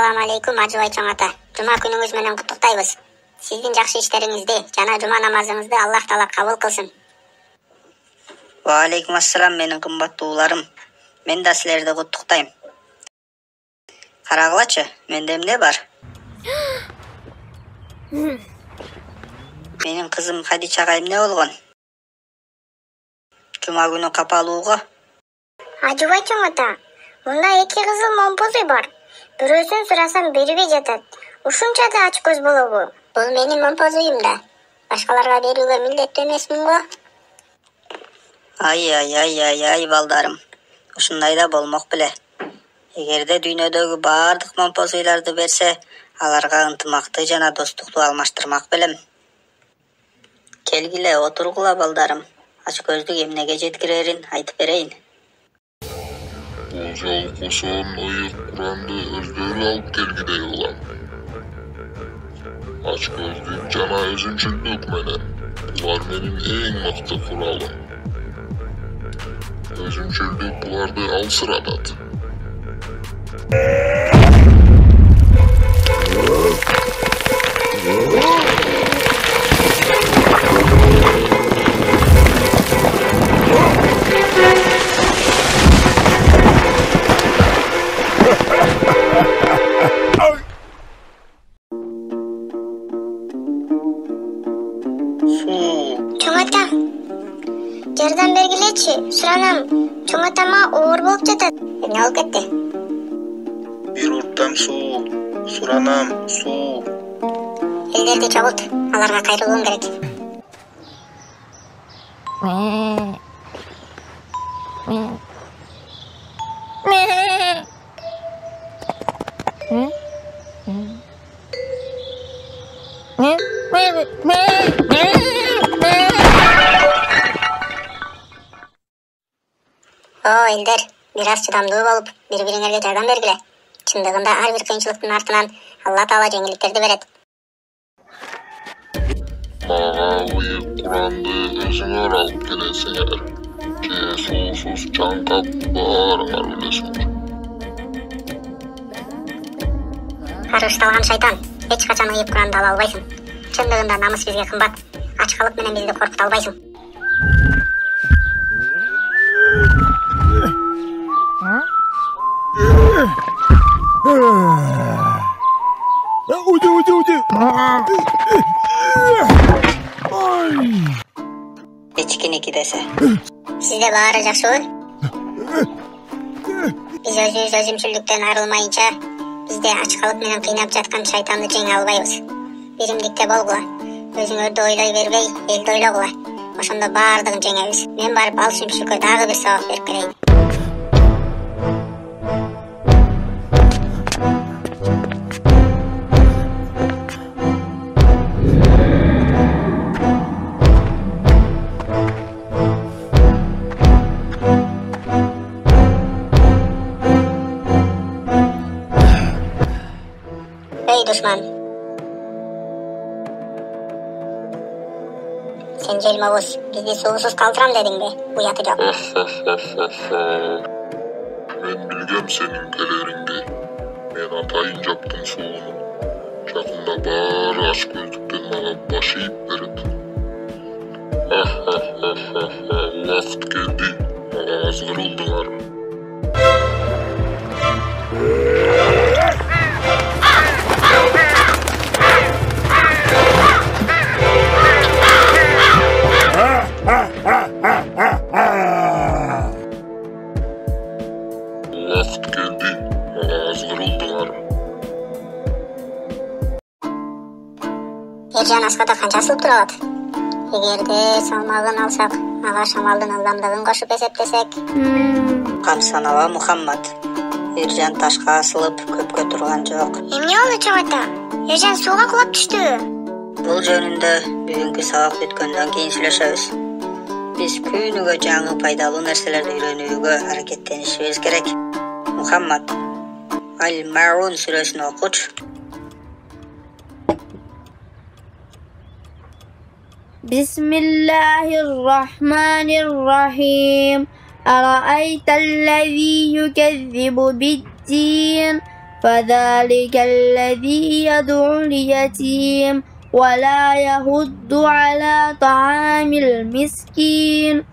Assalamu alaikum Ajubay Чоң ата. Жума күнүңүз менен куттуктайбыз. Сиздин жакшы иштериңизди жана жума намазыңызды Аллах Таала кабыл кылсын. Ва алейкум ассалам менин кымбаттууларым. Мен да силерди куттуктайм. Карагылачы, менде эмне бар? Менин кызым Хадичага эмне болгон? Жума күнү капалууга. Ajubay Чоң ата, мында эки кызыл момпозуй бар. Бирөөсүн сурасам бербей жатат. Ушунча да ач көз болобу? Бул менин момпозуйум да. Башкаларга берүүгө милдеттүү эмесмин го. Ай балдарым. Ушундай да болмок беле. Эгерде дүйнөдөгү баардык момпозуйларды берсе, аларга ынтымакты жана достукту алмаштырмак белем. Келгиле, отургула балдарым. Ач көздүк эмнеге жеткирерин айтып берейин. Бул жолу кошон ыйык Куранды өздөрү алып келгидей улам. Ач көздүк жана өзүнчүлдүк менен. Булар менин эң мыкты куралым. Өзүнчүлдүк буларды алсыратат. Чоң ата, жардам бергилечи, суранам. Чоң атама оор болуп жатат. Эмне болуп кетти? Бир урттам суу, суранам, суу. Элдерди чогулт, аларга кайрылууң керек. Элдер, бир аз чыдамдуу болуп, бири-бириңерге жардам бергиле. Чындыгында ар бир кыйынчылыктын артынан Алла Таала жеңилдиктерди берет. Мага ыйык Куранды өзүңөр алып келесиңер. Же суусуз чаңкап баарыңар өлөсүңөр. Каргышталган шайтан, эч качан ыйык Куранды ала албайсың. Чындыгында намыс бизге кымбат. Ачкылык менен бизди коркута албайсың. Эчкиники десе. Сизде баары жакшыбы? Биз өзүбүз өзүмчүлдүктөн арылмайынча, бизде ачкалык менен кыйнап жаткан шайтанды жеңе албайбыз. Биримдикте болгула. Өзүңөрдү ойлой бербей, элди ойлогула. Ошондо баардыгын жеңебиз. Мен барып ал шүмшүккө дагы бир сабак берип келейин. Ey düşman. Sen Celmavuz, bizi suusuz kaldıram dedin be, uyatı yok. Men bilgem senin peleringdi. Men atayın japtım suunu. Jakında baары aç gözdükten maga baş ийip berет. Vakt keldi, maga azgırıldılar. Vakt keldi, maga azgırıldılar. Ercan askada kança asılıp duralad. Эгерде салмагын алсак, ага шамалдын ылдамдыгын кошуп эсептесек. Камсанала Мухаммад. Эржан ташка асылып көпкө турган жок. Эмне болду Чоң ата? Эржан сууга кулап түштүбү? Бул жөнүндө бүгүнкү сабак бүткөндөн кийин сүйлөшөбүз. Биз күнүгө жаңы пайдалуу нерселерди үйрөнүүгө аракеттенишибиз керек. Мухаммад, Аль-Маун сүрөсүн окучу. Bismillahirrahmanirrahim. أرأيت الذي يكذب بالدين فذلك الذي يدعو اليتيم ولا يحض على طعام المسكين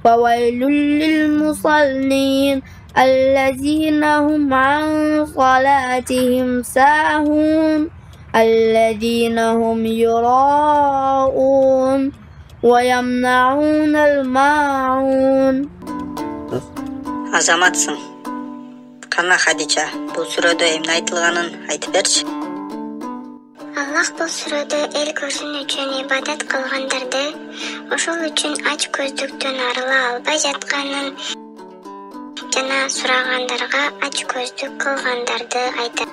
فويل للمصلين الذين هم عن صلاتهم ساهون الذين هم يراءون ويمنعون الماعون. Азаматсың. Кана Хадича, бул сүрөдө эмне айтылганын айтып берчи. Аллах бул сүрөдө эл көрсүн үчүн ибадат кылгандарды, ошол үчүн ач көздүктөн арыла албай жатканын жана сурагандарга ач көздүк кылгандарды айтат.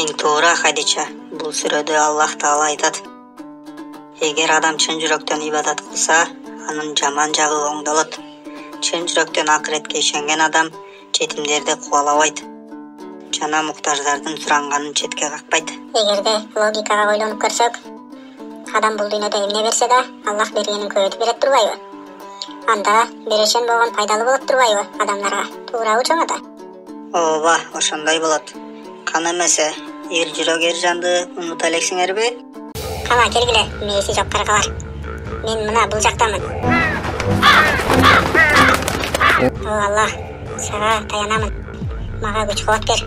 Эң туура Хадича, бул сүрөдө Аллах Таала айтат: Эгер адам чын жүрөктөн ибадат кылса, анын жаман жагы оңдолот. Чын жүрөктөн акыретке ишенген адам жетимдерди кубалабайт жана муктаждардын суранганын четке какпайт. Эгерде логикага ойлонуп көрсөк, адам бул дүйнөдө эмне берсе да Аллах бергенин көбөйтүп берет турбайбы? Анда берешен болгон пайдалуу болот турбайбы адамдарга? Туурабы чоң ата? Ооба, ошондой болот. Кана эмесе, эл жүрөк эр жанды унута элексиңерби? Кана келгиле, мээси жок каргалар. Мен мына бул жактамын. О Аллах, сага таянамын. Мага күч кубат бер.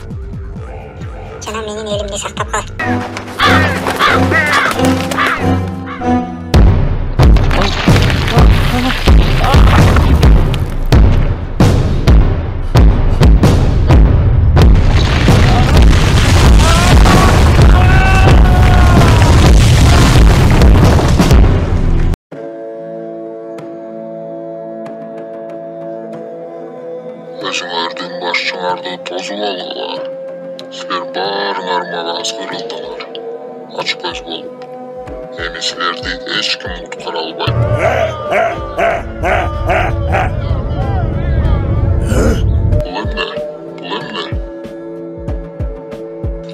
Жана менин элимди сактап кал. Өзүңөрдүн башчыңарды тозуп алгыла. Силер баарыңар мага аскырылдыңар. Ач көз болуп. Эми силерди эч ким уткара албайт. Бул эмне?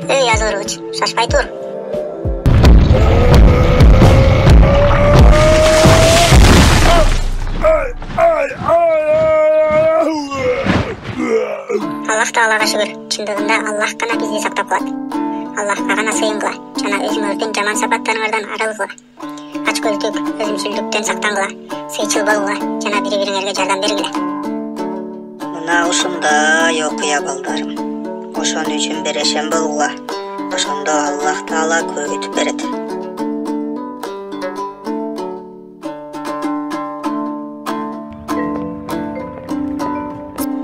Эй Азурович, шашпай тур. Аллах Таалага шүгүр. Чындыгында Аллах гана бизди сактап калат. Аллахка гана сыйынгыла жана өзүңөрдүн жаман сапаттарыңардан арылгыла. Ач көздүк, өзүмчүлдүктөн сактангыла, сыйчыл болгула жана бири-бириңерге жардам бергиле. Мына ушундай окуя балдарым. Ошон үчүн берешен болгула. Ошондо Аллах Таала көбөйтүп берет.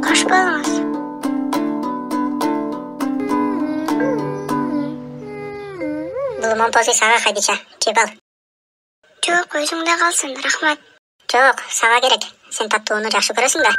Кош болуңуз. Бул момпоси сага Хадича, жеп ал. Жок, өзүңдө калсын, рахмат. Жок, сага керек. Сен таттууну жакшы көрөсүң да.